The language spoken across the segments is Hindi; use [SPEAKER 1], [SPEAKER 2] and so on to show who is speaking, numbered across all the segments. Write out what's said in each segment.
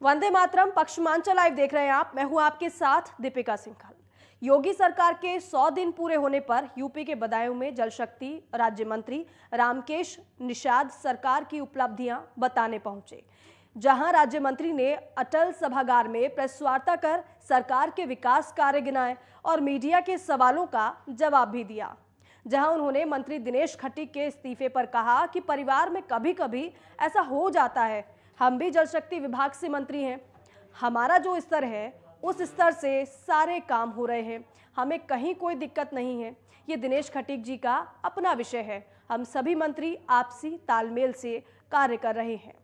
[SPEAKER 1] वंदे मातरम। पश्चिमांचल लाइव देख रहे हैं आप। मैं हूं आपके साथ दीपिका सिंघल। योगी सरकार के 100 दिन पूरे होने पर यूपी के बदायूं में जल शक्ति राज्य मंत्री रामकेश निषाद सरकार की उपलब्धियां बताने पहुंचे, जहां राज्य मंत्री ने अटल सभागार में प्रेस वार्ता कर सरकार के विकास कार्य गिनाए और मीडिया के सवालों का जवाब भी दिया। जहां उन्होंने मंत्री दिनेश खटीक के इस्तीफे पर कहा कि परिवार में कभी कभी ऐसा हो जाता है, हम भी जल शक्ति विभाग से मंत्री हैं, हमारा जो स्तर है उस स्तर से सारे काम हो रहे हैं, हमें कहीं कोई दिक्कत नहीं है। ये दिनेश खटीक जी का अपना विषय है। हम सभी मंत्री आपसी तालमेल से कार्य कर रहे हैं।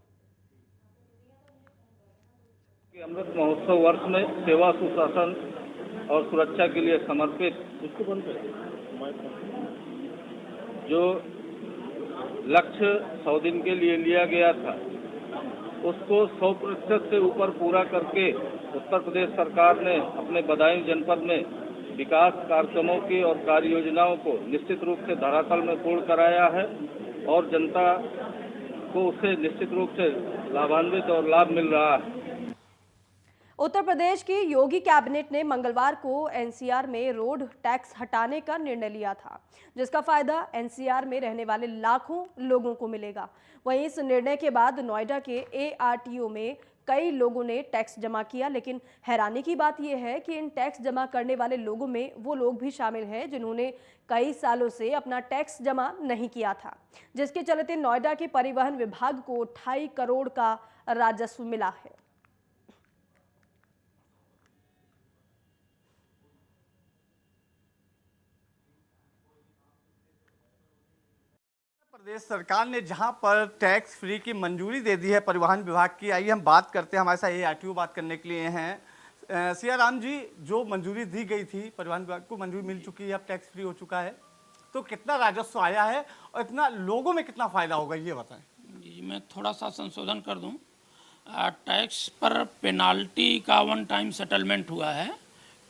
[SPEAKER 2] अमृत महोत्सव वर्ष में सेवा, सुशासन और सुरक्षा के लिए समर्पित जो लक्ष्य 100 दिन के लिए लिया गया था, उसको 100% से ऊपर पूरा करके उत्तर प्रदेश सरकार ने अपने बदायूं जनपद में विकास कार्यक्रमों की और कार्य योजनाओं को निश्चित रूप से धरातल में पूर्ण कराया है और जनता को उससे निश्चित रूप से लाभान्वित और लाभ मिल रहा है।
[SPEAKER 1] उत्तर प्रदेश की योगी कैबिनेट ने मंगलवार को एनसीआर में रोड टैक्स हटाने का निर्णय लिया था, जिसका फायदा एनसीआर में रहने वाले लाखों लोगों को मिलेगा। वहीं इस निर्णय के बाद नोएडा के एआरटीओ में कई लोगों ने टैक्स जमा किया, लेकिन हैरानी की बात यह है कि इन टैक्स जमा करने वाले लोगों में वो लोग भी शामिल हैं जिन्होंने कई सालों से अपना टैक्स जमा नहीं किया था, जिसके चलते नोएडा के परिवहन विभाग को 2.5 करोड़ का राजस्व मिला है।
[SPEAKER 3] प्रदेश सरकार ने जहां पर टैक्स फ्री की मंजूरी दे दी है परिवहन विभाग की, आइए हम बात करते हैं। हमारे साथ एआरटीओ बात करने के लिए हैं। सियाराम जी, जो मंजूरी दी गई थी परिवहन विभाग को, मंजूरी मिल चुकी है, अब टैक्स फ्री हो चुका है, तो कितना राजस्व आया है और इतना लोगों में कितना फायदा होगा, ये बताएं।
[SPEAKER 4] जी, मैं थोड़ा सा संशोधन कर दूं। टैक्स पर पेनाल्टी का 1 टाइम सेटलमेंट हुआ है।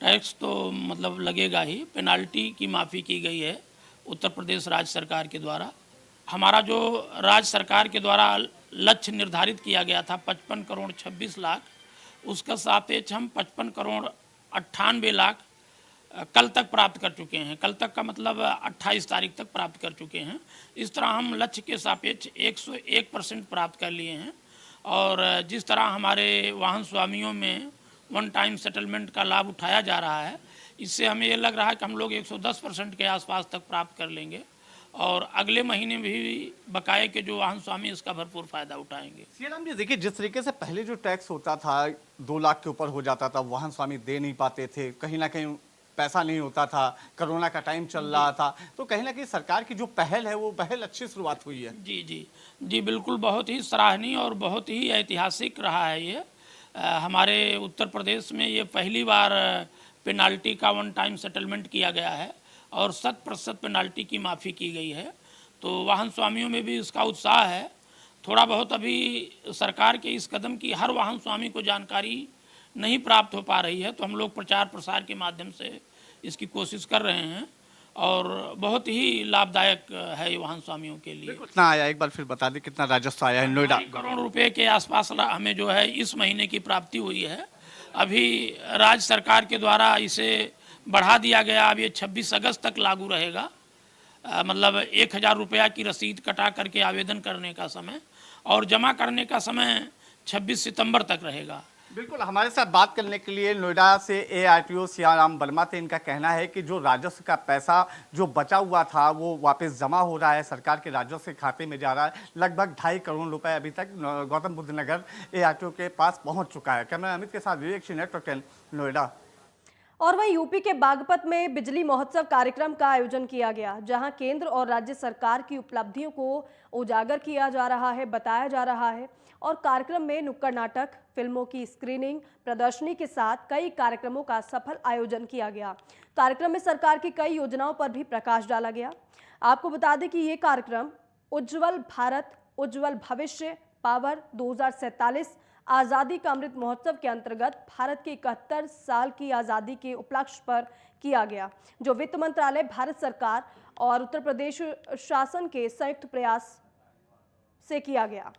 [SPEAKER 4] टैक्स तो मतलब लगेगा ही, पेनाल्टी की माफ़ी की गई है उत्तर प्रदेश राज्य सरकार के द्वारा। हमारा जो राज्य सरकार के द्वारा लक्ष्य निर्धारित किया गया था 55 करोड़ 26 लाख, उसका सापेक्ष हम 55 करोड़ 98 लाख कल तक प्राप्त कर चुके हैं। कल तक का मतलब 28 तारीख तक प्राप्त कर चुके हैं। इस तरह हम लक्ष्य के सापेक्ष 101% प्राप्त कर लिए हैं। और जिस तरह हमारे वाहन स्वामियों में 1 टाइम सेटलमेंट का लाभ उठाया जा रहा है, इससे हमें ये लग रहा है कि हम लोग 110% के आसपास तक प्राप्त कर लेंगे और अगले महीने भी बकाये के जो वाहन स्वामी इसका भरपूर फायदा उठाएंगे।
[SPEAKER 3] सियाराम जी, देखिए, जिस तरीके से पहले जो टैक्स होता था 2 लाख के ऊपर हो जाता था, वाहन स्वामी दे नहीं पाते थे, कहीं ना कहीं पैसा नहीं होता था, कोरोना का टाइम चल रहा था, तो कहीं ना कहीं सरकार की जो पहल है वो पहल अच्छी शुरुआत हुई है।
[SPEAKER 4] जी जी जी, बिल्कुल, बहुत ही सराहनीय और बहुत ही ऐतिहासिक रहा है ये। हमारे उत्तर प्रदेश में ये पहली बार पेनाल्टी का 1 टाइम सेटलमेंट किया गया है और 100% पेनाल्टी की माफ़ी की गई है। तो वाहन स्वामियों में भी इसका उत्साह है। थोड़ा बहुत अभी सरकार के इस कदम की हर वाहन स्वामी को जानकारी नहीं प्राप्त हो पा रही है, तो हम लोग प्रचार प्रसार के माध्यम से इसकी कोशिश कर रहे हैं और बहुत ही लाभदायक है ये वाहन स्वामियों के लिए।
[SPEAKER 3] कितना आया, एक बार फिर बता दें, कितना राजस्व आया है नोएडा?
[SPEAKER 4] 2 करोड़ रुपए के आसपास हमें जो है इस महीने की प्राप्ति हुई है। अभी राज्य सरकार के द्वारा इसे बढ़ा दिया गया। अब ये 26 अगस्त तक लागू रहेगा। मतलब 1000 रुपया की रसीद कटा करके आवेदन करने का समय और जमा करने का समय 26 सितंबर तक रहेगा।
[SPEAKER 3] बिल्कुल, हमारे साथ बात करने के लिए नोएडा से एआरटीओ सियाराम वर्मा थे। इनका कहना है कि जो राजस्व का पैसा जो बचा हुआ था वो वापस जमा हो रहा है, सरकार के राजस्व के खाते में जा रहा है। लगभग 2.5 करोड़ रुपए अभी तक गौतम बुद्ध नगर एआरटीओ के पास पहुंच चुका है। कैमरा अमित के साथ विवेक, नेटवर्क 10 नोएडा।
[SPEAKER 1] और वहीं यूपी के बागपत में बिजली महोत्सव कार्यक्रम का आयोजन किया गया, जहां केंद्र और राज्य सरकार की उपलब्धियों को उजागर किया जा रहा है, बताया जा रहा है। और कार्यक्रम में नुक्कड़ नाटक, फिल्मों की स्क्रीनिंग, प्रदर्शनी के साथ कई कार्यक्रमों का सफल आयोजन किया गया। कार्यक्रम में सरकार की कई योजनाओं पर भी प्रकाश डाला गया। आपको बता दें कि ये कार्यक्रम उज्ज्वल भारत उज्ज्वल भविष्य पावर 2047 आज़ादी का अमृत महोत्सव के अंतर्गत भारत के 71 साल की आज़ादी के उपलक्ष्य पर किया गया, जो वित्त मंत्रालय, भारत सरकार और उत्तर प्रदेश शासन के संयुक्त प्रयास से किया गया।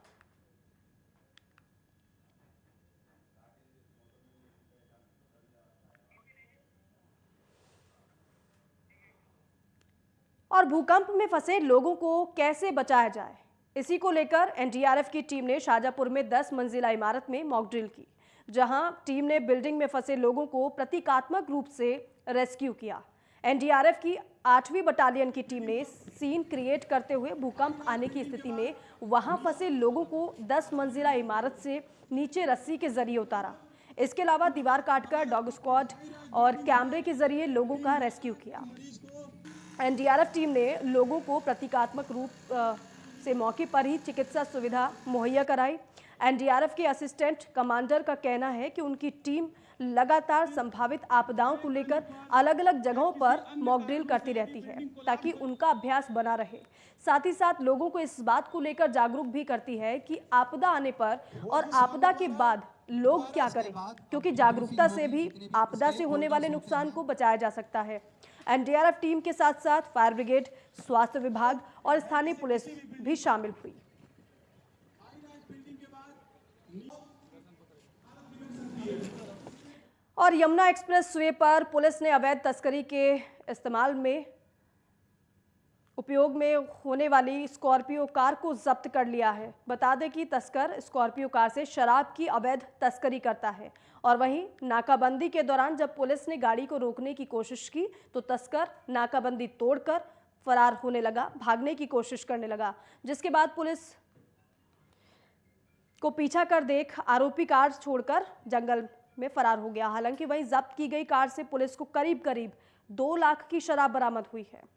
[SPEAKER 1] और भूकंप में फंसे लोगों को कैसे बचाया जाए, इसी को लेकर एनडीआरएफ की टीम ने शाजापुर में 10 मंजिला इमारत में मॉक ड्रिल की, जहां टीम ने बिल्डिंग में फंसे लोगों को प्रतीकात्मक रूप से रेस्क्यू किया। एनडीआरएफ की 8वीं बटालियन की टीम ने सीन क्रिएट करते हुए भूकंप आने की स्थिति में वहां फंसे लोगों को 10 मंजिला इमारत से नीचे रस्सी के जरिए उतारा। इसके अलावा दीवार काटकर डॉग स्क्वाड और कैमरे के जरिए लोगों का रेस्क्यू किया। एनडीआरएफ टीम ने लोगों को प्रतीकात्मक रूप से मौके पर ही चिकित्सा सुविधा मुहैया कराई। एनडीआरएफ के असिस्टेंट कमांडर का कहना है कि उनकी टीम लगातार संभावित आपदाओं को लेकर अलग अलग जगहों पर मॉक ड्रिल करती रहती है ताकि उनका अभ्यास बना रहे। साथ ही साथ लोगों को इस बात को लेकर जागरूक भी करती है कि आपदा आने पर और आपदा के बाद लोग क्या करें, क्योंकि जागरूकता से भी आपदा से होने वाले नुकसान को बचाया जा सकता है। एनडीआरएफ टीम के साथ साथ फायर ब्रिगेड, स्वास्थ्य विभाग और स्थानीय पुलिस भी शामिल हुई। और यमुना एक्सप्रेस वे पर पुलिस ने अवैध तस्करी के इस्तेमाल में उपयोग में होने वाली स्कॉर्पियो कार को जब्त कर लिया है। बता दें कि तस्कर स्कॉर्पियो कार से शराब की अवैध तस्करी करता है और वहीं नाकाबंदी के दौरान जब पुलिस ने गाड़ी को रोकने की कोशिश की तो तस्कर नाकाबंदी तोड़कर फरार होने लगा, भागने की कोशिश करने लगा, जिसके बाद पुलिस को पीछा कर देख आरोपी कार छोड़कर जंगल में फरार हो गया। हालांकि वहीं जब्त की गई कार से पुलिस को करीब करीब 2 लाख की शराब बरामद हुई है।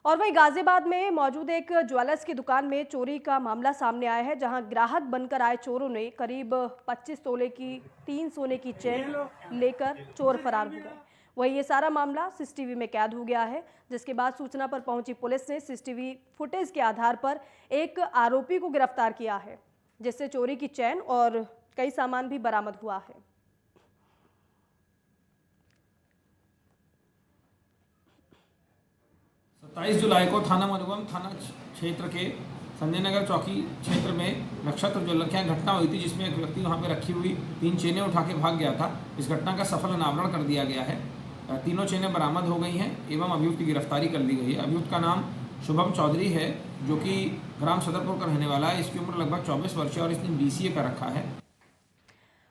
[SPEAKER 1] और वहीं गाजियाबाद में मौजूद एक ज्वेलर्स की दुकान में चोरी का मामला सामने आया है, जहां ग्राहक बनकर आए चोरों ने करीब 25 तोले की 3 सोने की चेन लेकर चोर फरार हो गए। वहीं ये सारा मामला सीसीटीवी में कैद हो गया है, जिसके बाद सूचना पर पहुंची पुलिस ने सीसीटीवी फुटेज के आधार पर एक आरोपी को गिरफ्तार किया है, जिससे चोरी की चेन और कई सामान भी बरामद हुआ है।
[SPEAKER 5] 27 जुलाई को थाना मधुबन थाना क्षेत्र के संजय नगर चौकी क्षेत्र में नक्षत्र ज्वेलर के यहाँ घटना हुई थी, जिसमें एक व्यक्ति वहाँ पे रखी हुई 3 चेनें उठा के भाग गया था। इस घटना का सफल अनावरण कर दिया गया है। तीनों चेनें बरामद हो गई हैं एवं अभियुक्त की गिरफ्तारी कर ली गई है। अभियुक्त का नाम शुभम चौधरी है, जो कि ग्राम सदरपुर का रहने वाला है। इसकी उम्र लगभग 24 वर्ष है और इसने BCA का रखा है।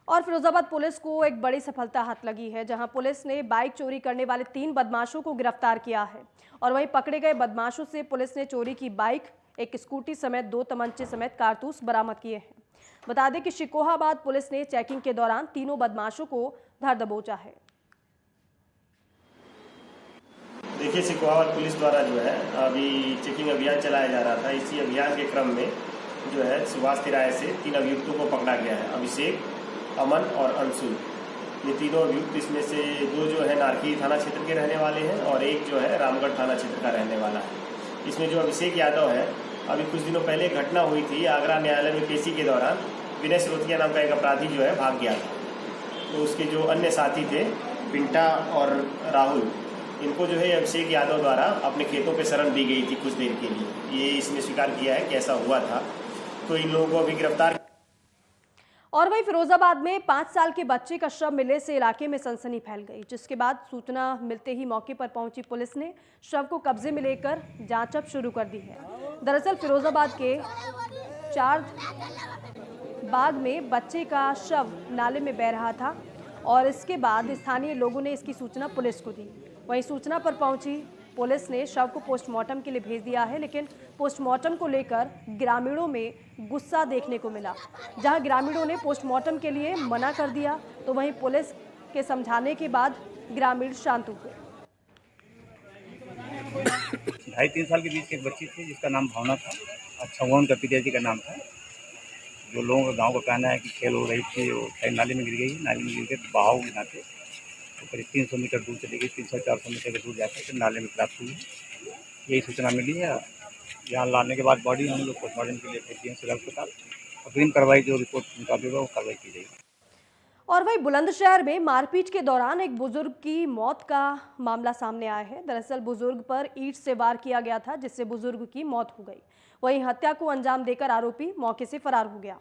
[SPEAKER 1] और फिरोजाबाद पुलिस को एक बड़ी सफलता हाथ लगी है, जहां पुलिस ने बाइक चोरी करने वाले 3 बदमाशों को गिरफ्तार किया है। और वहीं पकड़े गए बदमाशों से पुलिस ने चोरी की बाइक, एक स्कूटी समेत 2 तमंचे समेत कारतूस बरामद किए हैं। बता दें कि शिकोहाबाद पुलिस ने चेकिंग के दौरान तीनों बदमाशों को धर दबोचा है।
[SPEAKER 6] देखिए, शिकोहाबाद पुलिस द्वारा जो है अभी चेकिंग अभियान चलाया जा रहा था। इसी अभियान के क्रम में जो है सुभाष तिराहे से 3 अभियुक्तों को पकड़ा गया है, अभिषेक, अमन और अंशु। ये तीनों अभियुक्त, इसमें से 2 जो है नारकी थाना क्षेत्र के रहने वाले हैं और एक जो है रामगढ़ थाना क्षेत्र का रहने वाला है। इसमें जो अभिषेक यादव है, अभी कुछ दिनों पहले घटना हुई थी आगरा न्यायालय में पेशी के दौरान विनय स्रोतिया नाम का एक अपराधी जो है भाग गया था। तो उसके जो अन्य साथी थे पिंटा और राहुल, इनको जो है अभिषेक यादव द्वारा अपने खेतों पे शरण दी गई थी कुछ देर के लिए। ये इसने स्वीकार किया है कि ऐसा हुआ था। तो इन लोगों को अभी गिरफ्तार।
[SPEAKER 1] और वहीं फिरोजाबाद में 5 साल के बच्चे का शव मिलने से इलाके में सनसनी फैल गई, जिसके बाद सूचना मिलते ही मौके पर पहुंची पुलिस ने शव को कब्जे में लेकर जांच अब शुरू कर दी है। दरअसल फिरोजाबाद के 4 बाग में बच्चे का शव नाले में बह रहा था और इसके बाद स्थानीय लोगों ने इसकी सूचना पुलिस को दी। वहीं सूचना पर पहुंची पुलिस ने शव को पोस्टमार्टम के लिए भेज दिया है, लेकिन पोस्टमार्टम को लेकर ग्रामीणों में गुस्सा देखने को मिला। जहां ग्रामीणों ने पोस्टमार्टम के लिए मना कर दिया, तो वहीं पुलिस के समझाने के बाद ग्रामीण शांत हुए।
[SPEAKER 7] 2.5-3 साल के बीच की एक बच्ची थी जिसका नाम भावना था। अच्छा, वो उनका पिताजी का नाम था। जो लोगों का गाँव का कहना है कि खेल हो रही थी, वो नाले में गिर गई। नाले में गिर गई तो बहाव के नाते तो करीब 300 मीटर दूर चली गई। 300-400 मीटर के दूर जाकर फिर नाले में प्राप्त हुई। यही सूचना मिली है। यहाँ लाने के बाद बॉडी हम लोग पोस्टमार्टम के लिए भेज दिए सिविल अस्पताल। अग्रिम कार्रवाई जो रिपोर्ट मुताबिक वो कार्रवाई की जाएगी।
[SPEAKER 1] और वही बुलंदशहर में मारपीट के दौरान एक बुजुर्ग की मौत का मामला सामने आया है। दरअसल बुजुर्ग पर ईंट से वार किया गया था, जिससे बुजुर्ग की मौत हो गई। वहीं हत्या को अंजाम देकर आरोपी मौके से फरार हो गया।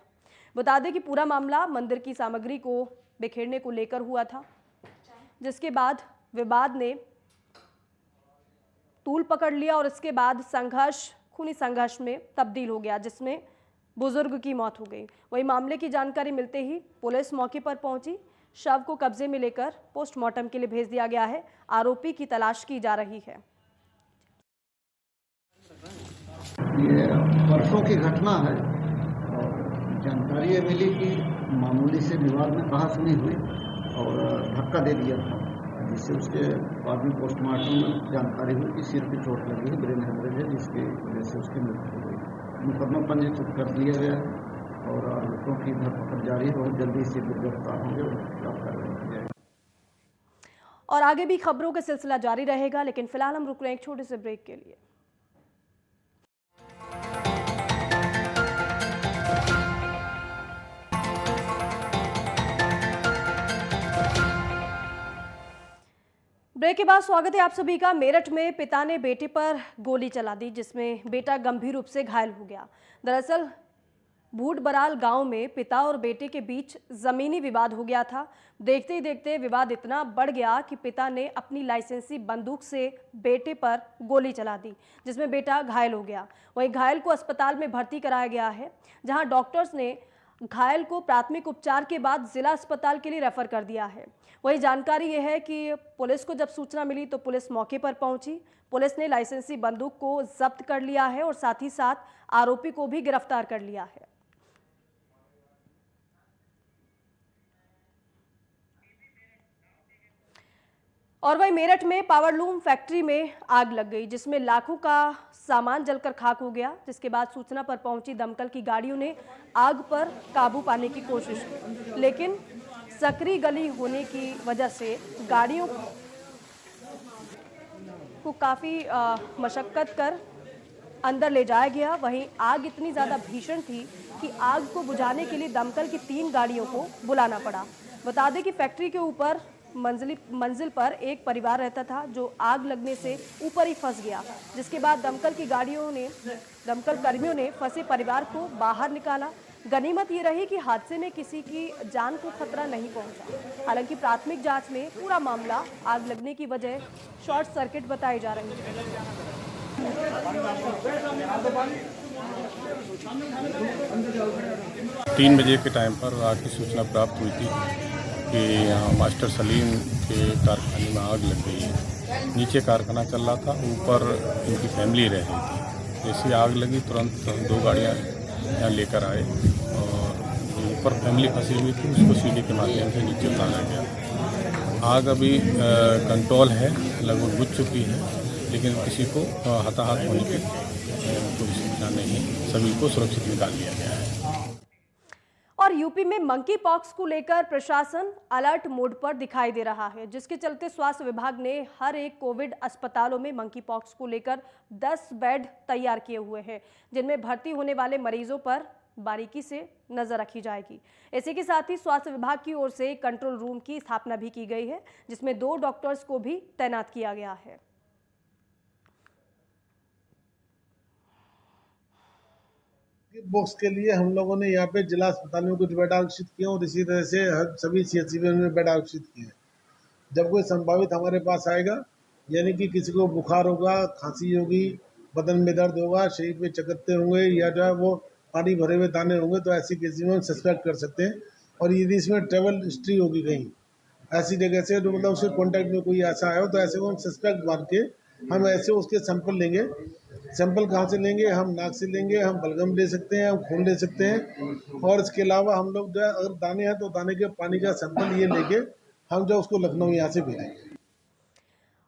[SPEAKER 1] बता दें कि पूरा मामला मंदिर की सामग्री को बिखेरने को लेकर हुआ था, जिसके बाद विवाद ने तूल पकड़ लिया और इसके बाद खूनी संघर्ष में तब्दील हो गया, जिसमें बुजुर्ग की मौत हो गई। वही मामले की जानकारी मिलते ही पुलिस मौके पर पहुंची। शव को कब्जे में लेकर पोस्टमार्टम के लिए भेज दिया गया है। आरोपी की तलाश की जा रही है।
[SPEAKER 8] ये परसों की घटना है और जानकारी ये मिली कि मामूली से विवाद में कहासुनी हुई और धक्का दे दिया था, जिससे उसके बाद में पोस्टमार्टम में जानकारी हुई कि सिर की चोट लगी है, ब्रेन हेमरेज है, जिसकी वजह से उसकी मृत्यु हो गई। मुकदमा पंजीकृत कर दिया गया है और आरोपियों की धरपकड़ जारी है। बहुत जल्दी से गिरफ्तार होंगे और कार्रवाई की जाएगी।
[SPEAKER 1] और आगे भी खबरों का सिलसिला जारी रहेगा, लेकिन फिलहाल हम रुक रहे हैं एक छोटे से ब्रेक के लिए। ब्रेक के बाद स्वागत है आप सभी का। मेरठ में पिता ने बेटे पर गोली चला दी, जिसमें बेटा गंभीर रूप से घायल हो गया। दरअसल बूढ़ बराल गांव में पिता और बेटे के बीच जमीनी विवाद हो गया था। देखते ही देखते विवाद इतना बढ़ गया कि पिता ने अपनी लाइसेंसी बंदूक से बेटे पर गोली चला दी, जिसमें बेटा घायल हो गया। वहीं घायल को अस्पताल में भर्ती कराया गया है, जहां डॉक्टर्स ने घायल को प्राथमिक उपचार के बाद जिला अस्पताल के लिए रेफर कर दिया है। वही जानकारी यह है कि पुलिस को जब सूचना मिली तो पुलिस मौके पर पहुंची। पुलिस ने लाइसेंसी बंदूक को जब्त कर लिया है और साथ ही साथ आरोपी को भी गिरफ्तार कर लिया है। और वही मेरठ में पावरलूम फैक्ट्री में आग लग गई, जिसमें लाखों का सामान जलकर खाक हो गया। जिसके बाद सूचना पर पहुंची दमकल की गाड़ियों ने आग पर काबू पाने की कोशिश की, लेकिन सकरी गली होने की वजह से गाड़ियों को काफ़ी मशक्कत कर अंदर ले जाया गया। वहीं आग इतनी ज़्यादा भीषण थी कि आग को बुझाने के लिए दमकल की 3 गाड़ियों को बुलाना पड़ा। बता दें कि फैक्ट्री के ऊपर मंजिल पर एक परिवार रहता था, जो आग लगने से ऊपर ही फंस गया। जिसके बाद दमकल कर्मियों ने फंसे परिवार को बाहर निकाला। गनीमत ये रही कि हादसे में किसी की जान को खतरा नहीं पहुंचा। हालांकि प्राथमिक जांच में पूरा मामला आग लगने की वजह शॉर्ट सर्किट बताई जा रही है।
[SPEAKER 9] 3 बजे के टाइम पर आग की सूचना प्राप्त हुई थी कि यहाँ मास्टर सलीम के कारखाने में आग लग गई है। नीचे कारखाना चल रहा था, ऊपर इनकी फैमिली रह रही थी। जैसी आग लगी तुरंत 2 गाड़ियाँ यहाँ लेकर आए और ऊपर फैमिली फंसी हुई थी, उसको सीढ़ी के माध्यम से नीचे उतारा गया। आग अभी कंट्रोल है, लगभग बुझ चुकी है, लेकिन किसी को हताहत होने की कोई सूचना नहीं है। सभी को सुरक्षित निकाल लिया गया है।
[SPEAKER 1] और यूपी में मंकी पॉक्स को लेकर प्रशासन अलर्ट मोड पर दिखाई दे रहा है, जिसके चलते स्वास्थ्य विभाग ने हर एक कोविड अस्पतालों में मंकी पॉक्स को लेकर 10 बेड तैयार किए हुए हैं, जिनमें भर्ती होने वाले मरीजों पर बारीकी से नजर रखी जाएगी। इसी के साथ ही स्वास्थ्य विभाग की ओर से कंट्रोल रूम की स्थापना भी की गई है, जिसमें 2 डॉक्टर्स को भी तैनात किया गया है।
[SPEAKER 10] बॉक्स के लिए हम लोगों ने यहाँ पे जिला अस्पताल में कुछ बेड आरक्षित किए और इसी तरह से सभी CHC में बेड आरक्षित किए। जब कोई संभावित हमारे पास आएगा, यानी कि किसी को बुखार होगा, खांसी होगी, बदन में दर्द होगा, शरीर में चकत्ते होंगे या जो है वो पानी भरे हुए दाने होंगे, तो ऐसी केस में हम सस्पेक्ट कर सकते हैं। और यदि इसमें ट्रेवल हिस्ट्री होगी कहीं ऐसी जगह से, तो मतलब उसके कॉन्टैक्ट में कोई ऐसा आया हो, तो ऐसे को हम सस्पेक्ट मान के हम ऐसे उसके सैंपल लेंगे। सैंपल कहाँ से लेंगे? हम नाक से लेंगे, हम बलगम ले सकते हैं, हम खून ले सकते हैं। और इसके अलावा हम लोग जो है अगर दाने हैं तो दाने के पानी का सैंपल ये लेके हम जो उसको लखनऊ यहाँ से भेजेंगे।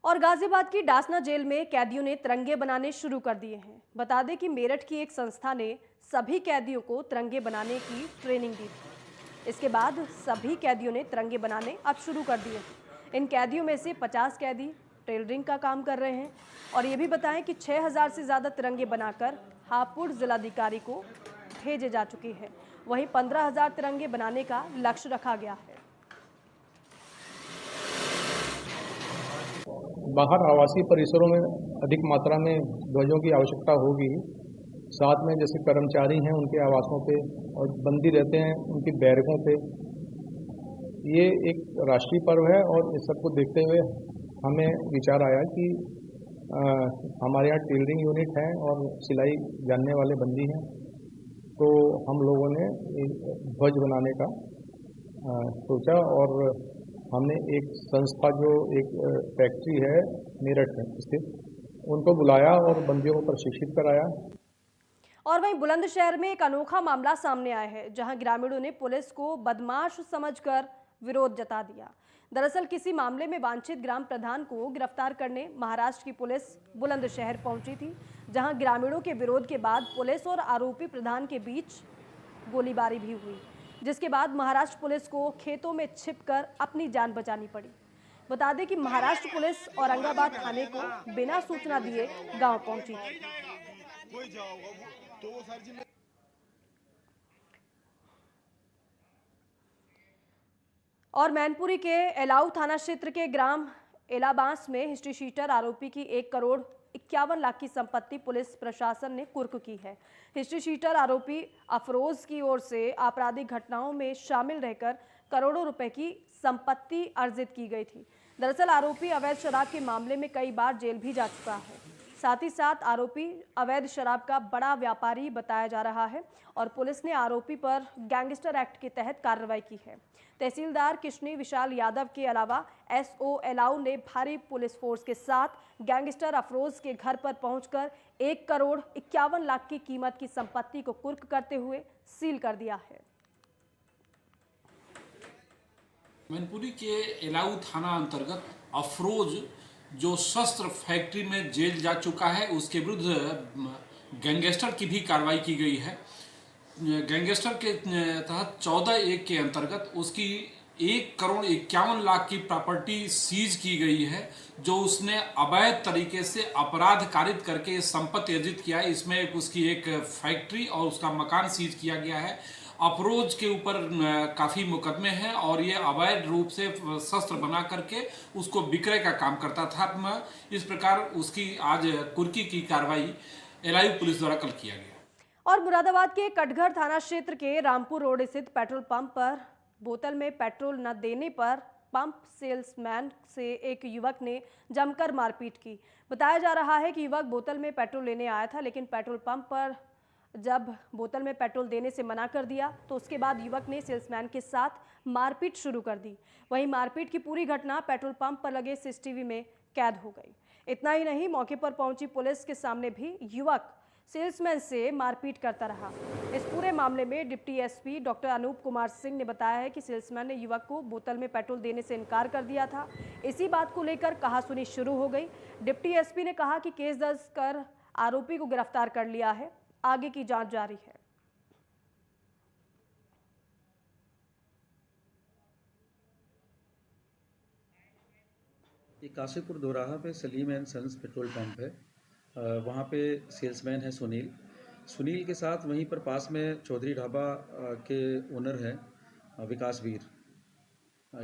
[SPEAKER 1] और गाजियाबाद की डासना जेल में कैदियों ने तिरंगे बनाने शुरू कर दिए हैं। बता दें कि मेरठ की एक संस्था ने सभी कैदियों को तिरंगे बनाने की ट्रेनिंग दी थी। इसके बाद सभी कैदियों ने तिरंगे बनाने अब शुरू कर दिए। इन कैदियों में से 50 कैदी टेलरिंग का काम कर रहे हैं। और ये भी बताएं कि 6000 से ज़्यादा तिरंगे बनाकर हापुड़ जिलाधिकारी को भेजे जा चुके हैं। वहीं 15000 तिरंगे बनाने का लक्ष्य रखा गया है।
[SPEAKER 11] बाहर आवासीय परिसरों में अधिक मात्रा में ध्वजों की आवश्यकता होगी। साथ में जैसे कर्मचारी हैं उनके आवासों पे और बंदी रहते हैं उनकी बैरकों पे। ये एक राष्ट्रीय पर्व है और इस सबको देखते हुए हमें विचार आया कि हमारे यहाँ टेलरिंग यूनिट है और सिलाई जानने वाले बंदी हैं, तो हम लोगों ने ध्वज बनाने का सोचा और हमने एक संस्था जो एक फैक्ट्री है मेरठ में स्थित, उनको बुलाया और बंदियों को प्रशिक्षित कराया।
[SPEAKER 1] और वहीं बुलंदशहर में एक अनोखा मामला सामने आया है, जहां ग्रामीणों ने पुलिस को बदमाश समझकर विरोध जता दिया। दरअसल किसी मामले में वांछित ग्राम प्रधान को गिरफ्तार करने महाराष्ट्र की पुलिस बुलंदशहर पहुंची थी, जहां ग्रामीणों के विरोध के बाद पुलिस और आरोपी प्रधान के बीच गोलीबारी भी हुई, जिसके बाद महाराष्ट्र पुलिस को खेतों में छिपकर अपनी जान बचानी पड़ी। बता दें कि महाराष्ट्र पुलिस औरंगाबाद थाने को बिना सूचना दिए गांव पहुंची थी। और मैनपुरी के एलाऊ थाना क्षेत्र के ग्राम एलाबांस में हिस्ट्री शीटर आरोपी की 1 करोड़ 51 लाख की संपत्ति पुलिस प्रशासन ने कुर्क की है। हिस्ट्री शीटर आरोपी अफरोज की ओर से आपराधिक घटनाओं में शामिल रहकर करोड़ों रुपए की संपत्ति अर्जित की गई थी। दरअसल आरोपी अवैध शराब के मामले में कई बार जेल भी जा चुका है। साथ ही साथ आरोपी अवैध शराब का बड़ा व्यापारी बताया जा रहा है और पुलिस ने आरोपी पर गैंगस्टर एक्ट के तहत कार्रवाई की है। तहसीलदार किशनी विशाल यादव के अलावा एसओ एलाऊ ने भारी पुलिस फोर्स के साथ गैंगस्टर अफरोज के घर पर पहुंचकर 1 करोड़ 51 लाख की कीमत की संपत्ति को कुर्क करते हुए सील कर दिया है।
[SPEAKER 5] मैनपुरी के एलाऊ थाना अंतर्गत अफरोज जो शस्त्र फैक्ट्री में जेल जा चुका है, उसके विरुद्ध गैंगस्टर की भी कार्रवाई की गई है। गैंगस्टर के तहत 14(1) के अंतर्गत उसकी 1 करोड़ 51 लाख की प्रॉपर्टी सीज की गई है, जो उसने अवैध तरीके से अपराध कारित करके संपत्ति अर्जित किया है। इसमें उसकी एक फैक्ट्री और उसका मकान सीज किया गया है। अफरोज के ऊपर काफ़ी मुकदमे हैं और ये अवैध रूप से शस्त्र बना करके उसको विक्रय का काम करता था। इस प्रकार उसकी आज कुर्की की कार्रवाई एलायू पुलिस द्वारा कल किया गया।
[SPEAKER 1] और मुरादाबाद के कटघर थाना क्षेत्र के रामपुर रोड स्थित पेट्रोल पंप पर बोतल में पेट्रोल न देने पर पंप सेल्समैन से एक युवक ने जमकर मारपीट की। बताया जा रहा है कि युवक बोतल में पेट्रोल लेने आया था, लेकिन पेट्रोल पंप पर जब बोतल में पेट्रोल देने से मना कर दिया तो उसके बाद युवक ने सेल्समैन के साथ मारपीट शुरू कर दी। वहीं मारपीट की पूरी घटना पेट्रोल पंप पर लगे सीसीटीवी में कैद हो गई। इतना ही नहीं, मौके पर पहुंची पुलिस के सामने भी युवक सेल्समैन से मारपीट करता रहा। इस पूरे मामले में deputy SP doctor Anoop Kumar Singh ने बताया है कि सेल्समैन ने युवक को बोतल में पेट्रोल देने से इनकार कर दिया था। इसी बात को लेकर कहासुनी शुरू हो गई। डिप्टी एसपी ने कहा कि केस दर्ज कर आरोपी को गिरफ्तार कर लिया है, आगे की जांच जारी है।
[SPEAKER 12] ये काशीपुर दोराहा पे Salim and sons petrol pump है। वहाँ पे सेल्समैन है सुनील के साथ वहीं पर पास में चौधरी ढाबा के ओनर हैं विकास वीर।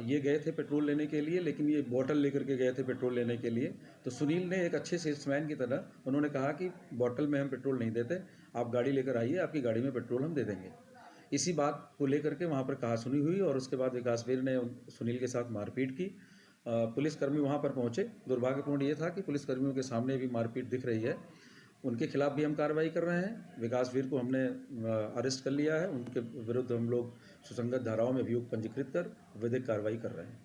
[SPEAKER 12] ये गए थे पेट्रोल लेने के लिए, लेकिन ये बॉटल लेकर के गए थे पेट्रोल लेने के लिए। तो सुनील ने एक अच्छे सेल्समैन की तरह उन्होंने कहा कि बॉटल में हम पेट्रोल नहीं देते, आप गाड़ी लेकर आइए, आपकी गाड़ी में पेट्रोल हम दे देंगे। इसी बात को लेकर के वहाँ पर कहासुनी हुई और उसके बाद विकास वीर ने सुनील के साथ मारपीट की। पुलिसकर्मी वहाँ पर पहुँचे। दुर्भाग्यपूर्ण ये था कि पुलिसकर्मियों के सामने भी मारपीट दिख रही है। उनके खिलाफ भी हम कार्रवाई कर रहे हैं। विकास वीर को हमने अरेस्ट कर लिया है। उनके विरुद्ध हम लोग सुसंगत धाराओं में अभियोग पंजीकृत कर विधिक कार्रवाई कर रहे हैं।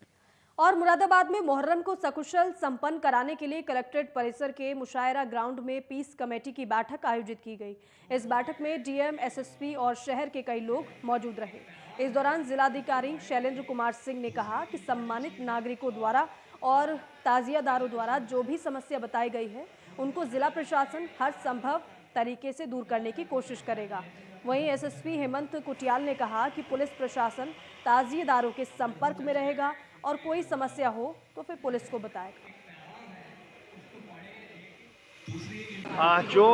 [SPEAKER 1] और मुरादाबाद में मुहर्रम को सकुशल संपन्न कराने के लिए कलेक्ट्रेट परिसर के मुशायरा ग्राउंड में पीस कमेटी की बैठक आयोजित की गई। इस बैठक में डीएम, एसएसपी और शहर के कई लोग मौजूद रहे। इस दौरान जिलाधिकारी शैलेंद्र कुमार सिंह ने कहा कि सम्मानित नागरिकों द्वारा और ताजियादारों द्वारा जो भी समस्या बताई गई है, उनको जिला प्रशासन हर संभव तरीके से दूर करने की कोशिश करेगा। वहीं एसएसपी हेमंत कुटियाल ने कहा कि पुलिस प्रशासन ताजिएदारों के संपर्क में रहेगा और कोई समस्या हो तो फिर पुलिस को बताएगा।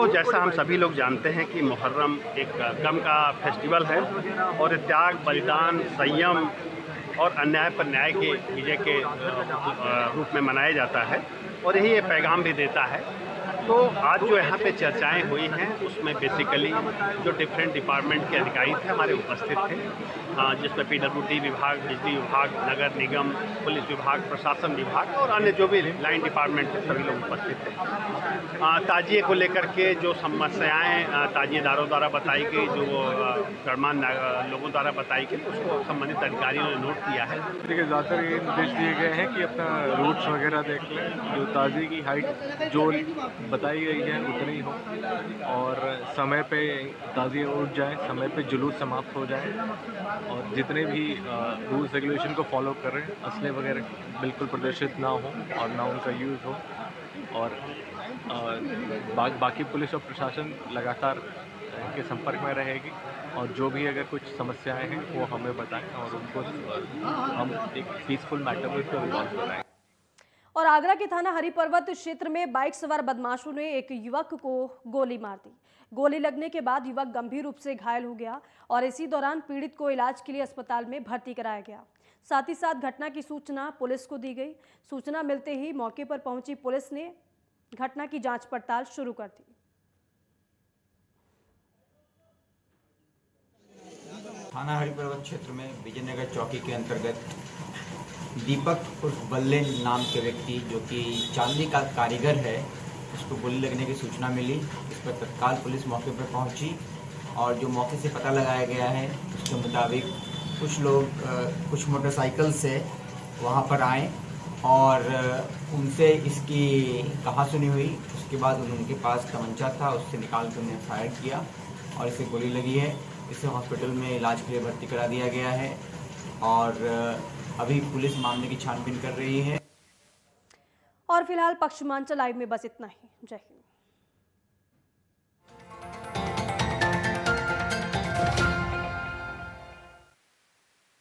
[SPEAKER 13] जैसा हम सभी लोग जानते हैं कि मुहर्रम एक गम का फेस्टिवल है और त्याग, बलिदान, संयम और अन्याय पर न्याय के विजय के रूप में मनाया जाता है और यही ये पैगाम भी देता है। तो आज जो यहाँ पे चर्चाएं हुई हैं उसमें बेसिकली जो डिफरेंट डिपार्टमेंट के अधिकारी थे हमारे उपस्थित थे, जिसमें PWD विभाग, बिजली विभाग, नगर निगम, पुलिस विभाग, प्रशासन विभाग और अन्य जो भी लाइन डिपार्टमेंट थे सभी लोग उपस्थित थे। ताजिए को लेकर के जो समस्याएं ताजिएदारों द्वारा बताई गई, जो गणमान्य लोगों द्वारा बताई गई, उसको संबंधित अधिकारियों ने नोट किया है।
[SPEAKER 14] देखिए ज़्यादातर ये निर्देश दिए गए हैं कि अपना रूट्स वगैरह देख लें, जो ताज़ी की हाइट जो बताई गई है उतनी हो और समय पे ताज़ी उठ जाए, समय पे जुलूस समाप्त हो जाए और जितने भी रूल्स रेगुलेशन को फॉलो करें, असले वगैरह बिल्कुल प्रदर्शित ना हो और ना उनका यूज़ हो और बाकी पुलिस और प्रशासन लगातार के संपर्क में रहेगी और जो भी अगर कुछ समस्याएं हैं वो हमें बताएं और उनको हम एक पीसफुल मैटर में उसको रिजॉल्व कराएं।
[SPEAKER 1] और आगरा के थाना हरिपर्वत क्षेत्र में बाइक सवार बदमाशों ने एक युवक को गोली मार दी। गोली लगने के बाद युवक गंभीर रूप से घायल हो गया और इसी दौरान पीड़ित को इलाज के लिए अस्पताल में भर्ती कराया गया। साथ ही साथ घटना की सूचना पुलिस को दी गई। सूचना मिलते ही मौके पर पहुंची पुलिस ने घटना की जांच पड़ताल शुरू कर दी।
[SPEAKER 15] थाना हरिपर्वत क्षेत्र में विजयनगर चौकी के अंतर्गत दीपक उर्फ बल्ले नाम के व्यक्ति जो कि चांदी का कारीगर है, उसको गोली लगने की सूचना मिली। इस पर तत्काल पुलिस मौके पर पहुंची और जो मौके से पता लगाया गया है उसके मुताबिक कुछ लोग कुछ मोटरसाइकिल से वहां पर आए और उनसे इसकी कहासुनी हुई। उसके बाद उनके पास तमंचा था, उससे निकाल कर उन्हें फायर किया और इसे गोली लगी है। इसे हॉस्पिटल में इलाज के लिए भर्ती करा दिया गया है और अभी पुलिस मामले की छानबीन कर रही है।
[SPEAKER 1] और फिलहाल पश्चिमांचल लाइव में बस इतना ही। जय हिंद।